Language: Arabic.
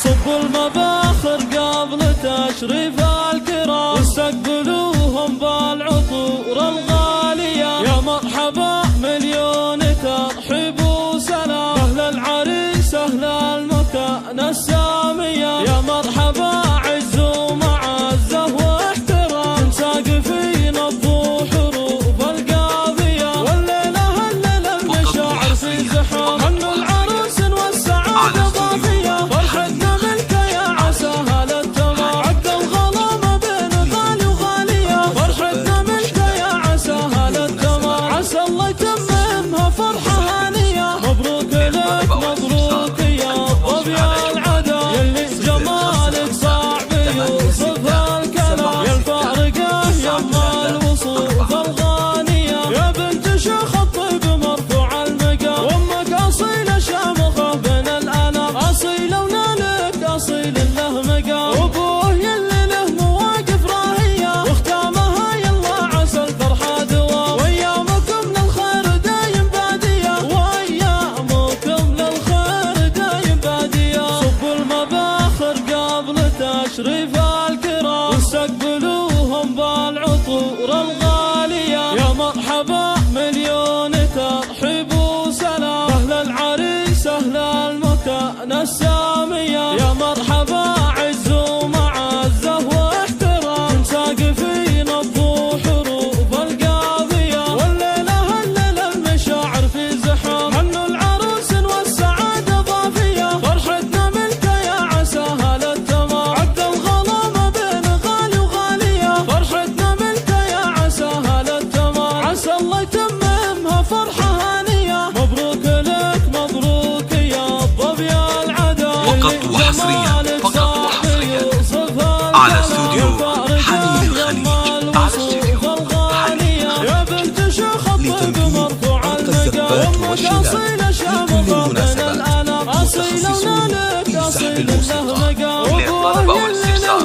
صبوا المباخر قبل تشريف الكرام، واستقبلوهم بالعطور الغالية. يا مرحبا مليون ترحيب وسلام، أهل العريس أهل المكان السامية. يا مرحبا عز ومعزة واحترام، ساقفين الضو حروف القافية. والليلة هلل المشاعر في زحام، هن العروس والسعادة ضافية. فرحتنا منك يا عساها للتمام، عقد الغلا بين غالي وغالية. فرحتنا منك يا عساها للتمام، عسى الله يتممها فرحة هانية. مبروك لك مبروك يا طب يا العدا، يلي جمالك صعب يوصف الكلام. يا الفارقة يما الوصوف الغانية، يا بنت شيخ الطيب مرفوع المقام. وامك اصيلة شامخة بين الانام، اصيلة ونالك اصيل له مقام. وابوه يلي له مواقف راهية، واختامها يلا عسى الفرحة دوام. وايامكم للخير دايم بادية، وايامكم للخير دايم بادية. صبوا المباخر قبل تشريف الكرام، واستقبلوهم بالعطور الغالية. يا مرحبا مليون ترحيب وسلام، أهل العريس أهل المكان السامية. يا مرحبا عز ومعزة واحترام، ساقفين الضو حروف القافية. والليلة هلل المشاعر في زحام، هن العروس والسعادة ضافية. فرحتنا منك يا عساها للتمام، عقد الغلا بين غالي وغالية. فرحتنا منك يا عساها للتمام، عسى الله يتممها فرحة هانية. مبروك لك مبروك يا طب يا العدا، فقط وحصريا على استوديو حنين الخليج. على استوديو حنين الخليج يا بنت شيخ الطيب مرفوع المقام. وامك اصيلة شامخة بين الانام، اصيلة ونالك اصيل له مقام. وابوه يلي له